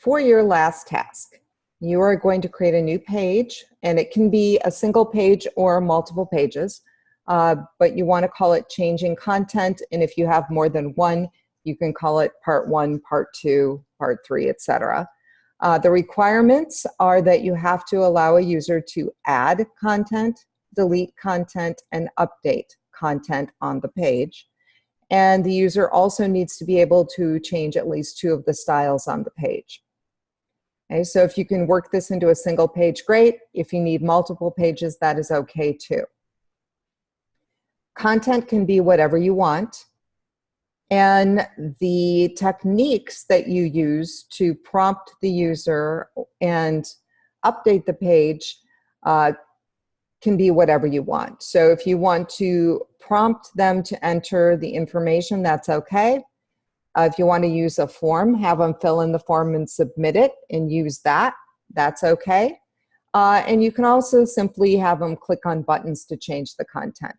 for your last task, you are going to create a new page, and it can be a single page or multiple pages, but you want to call it changing content, and if you have more than one, you can call it part 1, part 2, part 3, etc. The requirements are that you have to allow a user to add content, delete content, and update content on the page. And the user also needs to be able to change at least 2 of the styles on the page. Okay, so if you can work this into a single page, great. If you need multiple pages, that is okay too. Content can be whatever you want. And the techniques that you use to prompt the user and update the page can be whatever you want. So if you want to prompt them to enter the information, that's okay. If you want to use a form, have them fill in the form and submit it and use that, that's okay. And you can also simply have them click on buttons to change the content.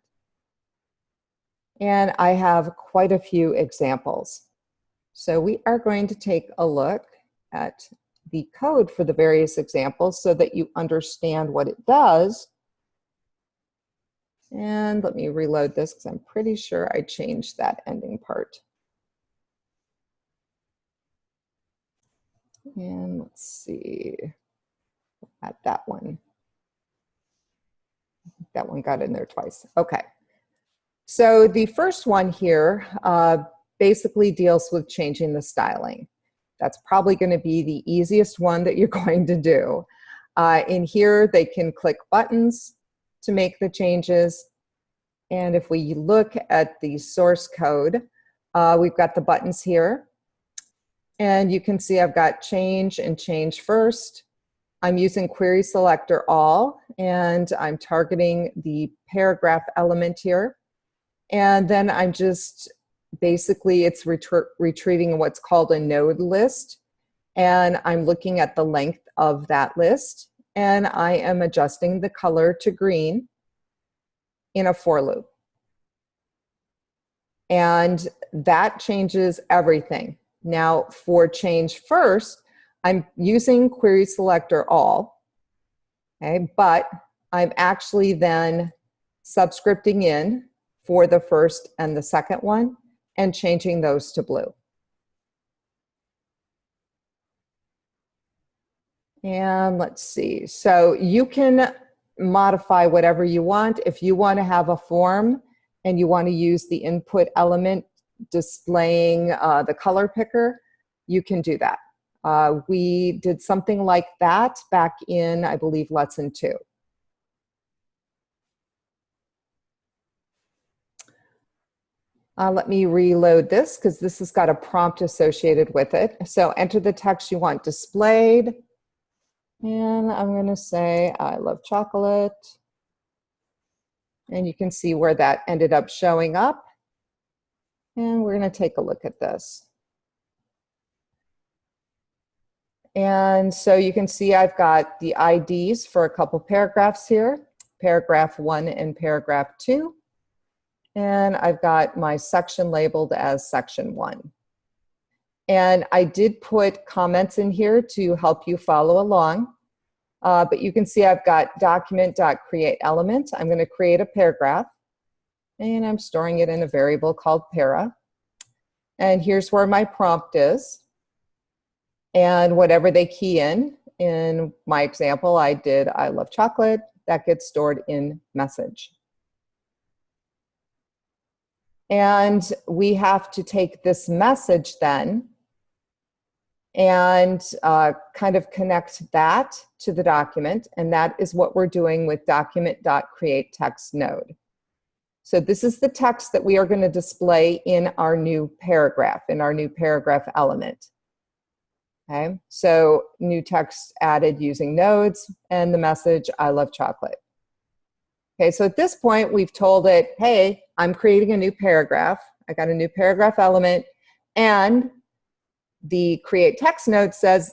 And I have quite a few examples. So we are going to take a look at the code for the various examples so that you understand what it does. And let me reload this because I'm pretty sure I changed that ending part. And let's see, at that one. That one got in there twice. Okay. So the first one here basically deals with changing the styling. That's probably going to be the easiest one that you're going to do. In here, they can click buttons to make the changes. And if we look at the source code, we've got the buttons here. And you can see I've got change and change first. I'm using query selector all, and I'm targeting the paragraph element here. And then I'm just, basically it's retrieving what's called a node list. And I'm looking at the length of that list. And I am adjusting the color to green in a for loop. And that changes everything. Now for change first, I'm using query selector all, okay, but I'm actually then subscripting in for the first and the second one and changing those to blue. And let's see, so you can modify whatever you want. If you want to have a form and you want to use the input element displaying the color picker, you can do that. We did something like that back in, I believe, lesson 2. Let me reload this because this has got a prompt associated with it. So enter the text you want displayed. And I'm going to say, I love chocolate. And you can see where that ended up showing up. And we're going to take a look at this. And so you can see I've got the IDs for a couple paragraphs here, paragraph 1 and paragraph 2. And I've got my section labeled as section 1. And I did put comments in here to help you follow along. But you can see I've got document.createElement. I'm going to create a paragraph. And I'm storing it in a variable called para. And here's where my prompt is. And whatever they key in my example, I did I love chocolate, that gets stored in message. And we have to take this message then and kind of connect that to the document. And that is what we're doing with document.createText node. So this is the text that we are going to display in our new paragraph element. Okay, so new text added using nodes and the message, I love chocolate. Okay, so at this point, we've told it, hey, I'm creating a new paragraph. I got a new paragraph element, and the create text node says,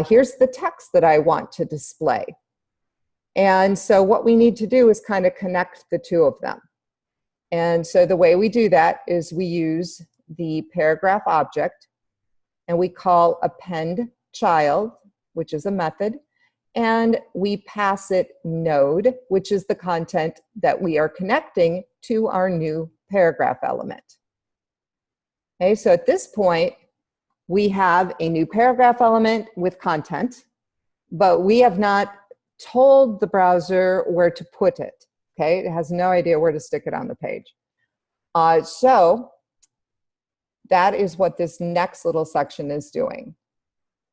here's the text that I want to display. And so what we need to do is kind of connect the two of them. And so the way we do that is we use the paragraph object, and we call append child, which is a method, and we pass it node, which is the content that we are connecting to our new paragraph element. Okay, so at this point, we have a new paragraph element with content, but we have not told the browser where to put it. Okay, it has no idea where to stick it on the page. So that is what this next little section is doing.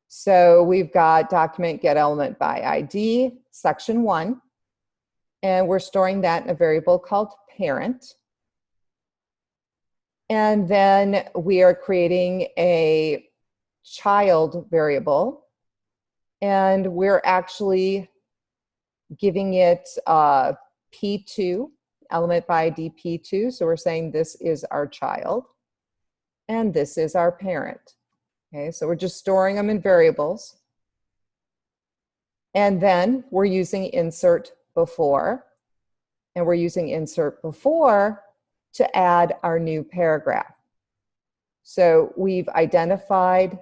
So we've got document get element by ID, section 1, and we're storing that in a variable called parent. And then we are creating a child variable, and we're actually giving it P2, element by ID P2. So we're saying this is our child, and this is our parent. Okay, so we're just storing them in variables. And then we're using insert before, and we're using insert before to add our new paragraph. So we've identified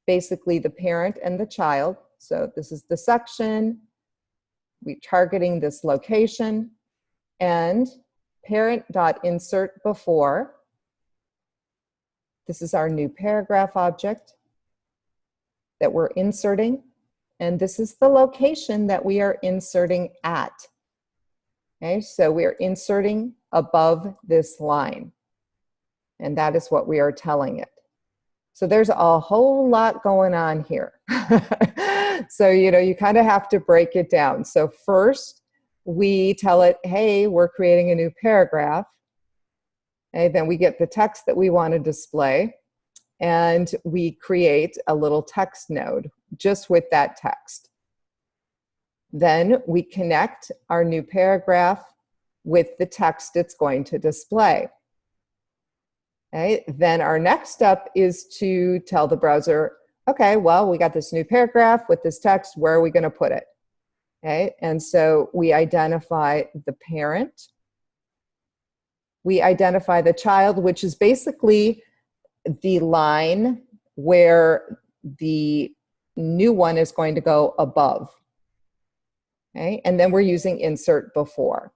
basically the parent and the child. So this is the section, we're targeting this location, and parent.insert before. This is our new paragraph object that we're inserting, and this is the location that we are inserting at. Okay, so we are inserting above this line, and that is what we are telling it. So there's a whole lot going on here. So, you kind of have to break it down. So first, we tell it, hey, we're creating a new paragraph. And then we get the text that we want to display, and we create a little text node just with that text. Then we connect our new paragraph with the text it's going to display. Okay, then our next step is to tell the browser, okay, well, we got this new paragraph with this text, where are we going to put it? Okay, and so we identify the parent. We identify the child, which is basically the line where the new one is going to go above. Okay, and then we're using insert before.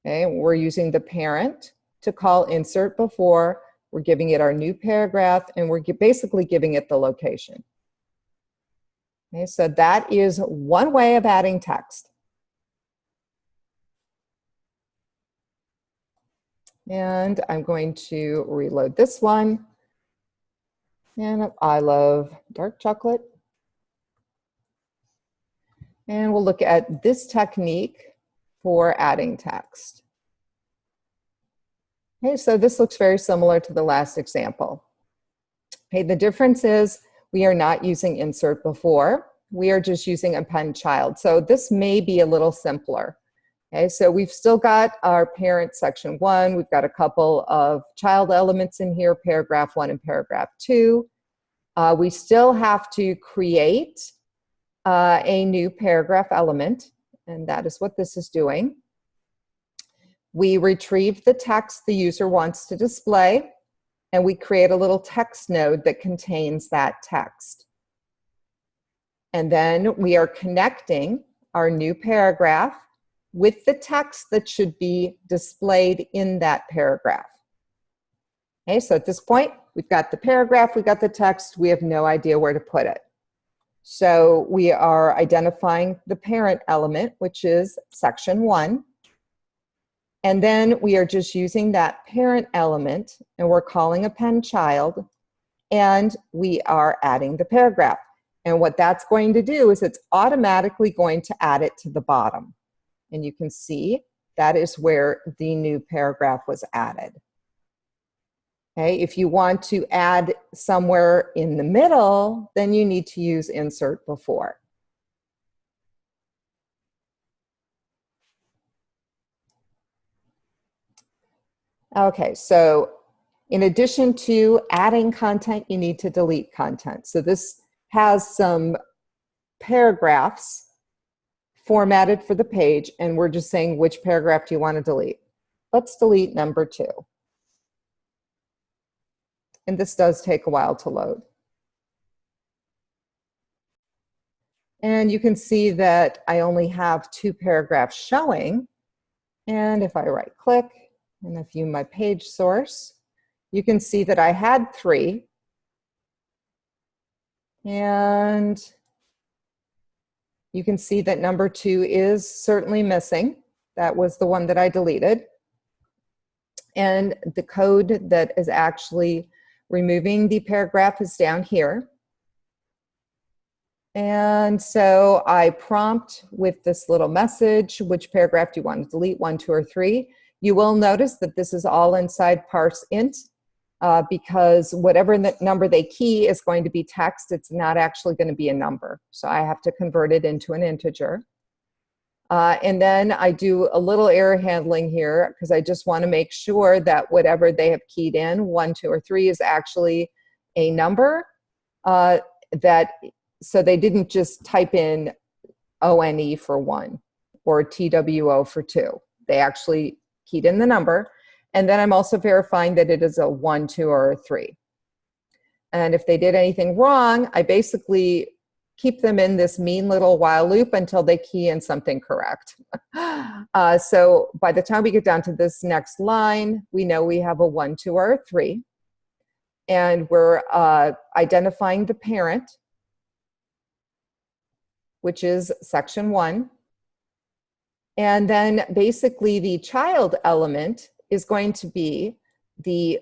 Okay, we're using the parent to call insert before. We're giving it our new paragraph, and we're basically giving it the location. Okay, so that is one way of adding text. And I'm going to reload this one. And I love dark chocolate. And we'll look at this technique for adding text. Okay, so this looks very similar to the last example. Okay, the difference is we are not using insert before. We are just using append child. So this may be a little simpler. Okay, so we've still got our parent section 1. We've got a couple of child elements in here, paragraph 1 and paragraph 2. We still have to create a new paragraph element, and that is what this is doing. We retrieve the text the user wants to display, and we create a little text node that contains that text. And then we are connecting our new paragraph with the text that should be displayed in that paragraph. Okay, so at this point, we've got the paragraph, we've got the text, we have no idea where to put it. So we are identifying the parent element, which is section 1. And then we are just using that parent element, and we're calling append child, and we are adding the paragraph. And what that's going to do is it's automatically going to add it to the bottom. And you can see that is where the new paragraph was added. Okay, if you want to add somewhere in the middle, then you need to use insert before. Okay, so in addition to adding content, you need to delete content. So this has some paragraphs formatted for the page, and we're just saying which paragraph do you want to delete. Let's delete number 2. And this does take a while to load. And you can see that I only have 2 paragraphs showing. And if I right click and I view my page source, you can see that I had 3. And you can see that number 2 is certainly missing. That was the one that I deleted. And the code that is actually removing the paragraph is down here. And so I prompt with this little message, which paragraph do you want to delete, 1, 2, or 3? You will notice that this is all inside parse int because whatever number they key is going to be text. It's not actually going to be a number. So I have to convert it into an integer. And then I do a little error handling here because I just want to make sure that whatever they have keyed in, 1, 2, or 3, is actually a number so they didn't just type in ONE for 1 or TWO for 2. They actually keyed in the number. And then I'm also verifying that it is a 1, 2, or a 3. And if they did anything wrong, I basically keep them in this mean little while loop until they key in something correct. So by the time we get down to this next line, we know we have a 1, 2, or a 3. And we're identifying the parent, which is section 1. And then basically the child element is going to be the,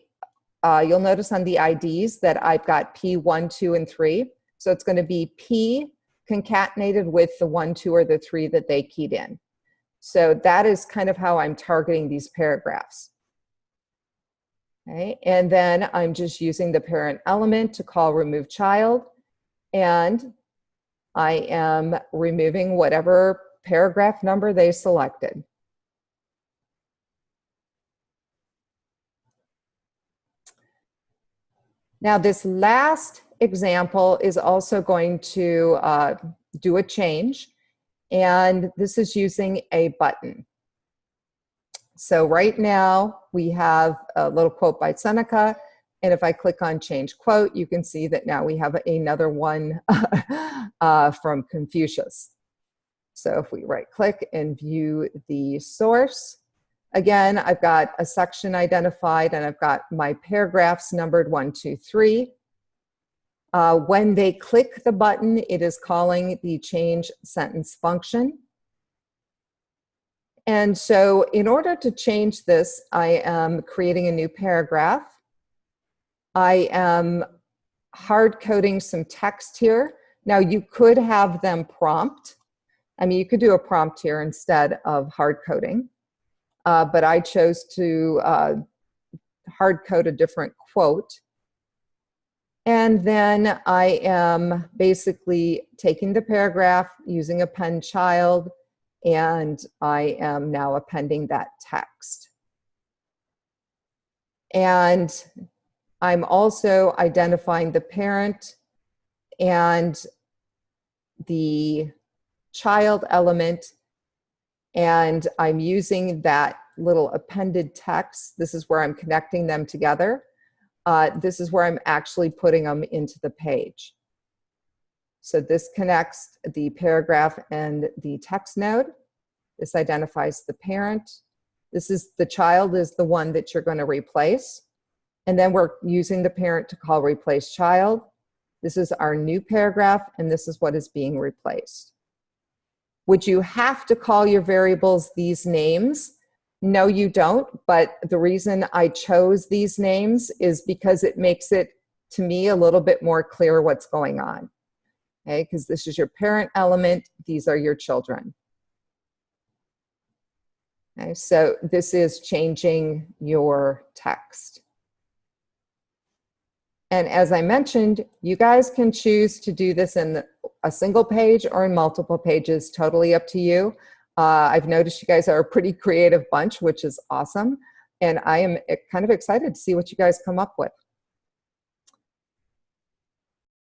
you'll notice on the IDs that I've got P, 1, 2, and 3. So it's going to be P concatenated with the 1, 2, or the 3 that they keyed in. So that is kind of how I'm targeting these paragraphs. Okay, and then I'm just using the parent element to call remove child, and I am removing whatever paragraph number they selected. Now this last example is also going to do a change, and this is using a button. So right now we have a little quote by Seneca, and if I click on change quote, you can see that now we have another one from Confucius. So if we right click and view the source, again, I've got a section identified and I've got my paragraphs numbered 1, 2, 3. When they click the button, it is calling the change sentence function. And so in order to change this, I am creating a new paragraph. I am hard coding some text here. Now you could have them prompt. I mean, you could do a prompt here instead of hard coding, but I chose to hard code a different quote. And then I am basically taking the paragraph, using append child, and I am now appending that text. And I'm also identifying the parent and the child element, and I'm using that little appended text. This is where I'm connecting them together. This is where I'm actually putting them into the page. So this connects the paragraph and the text node. This identifies the parent. This is the child is the one that you're going to replace. And then we're using the parent to call replace child. This is our new paragraph, and this is what is being replaced. Would you have to call your variables these names? No, you don't, but the reason I chose these names is because it makes it, to me, a little bit more clear what's going on. Okay, because this is your parent element, these are your children. Okay, so this is changing your text. And as I mentioned, you guys can choose to do this in a single page or in multiple pages, totally up to you. I've noticed you guys are a pretty creative bunch, which is awesome. And I am kind of excited to see what you guys come up with.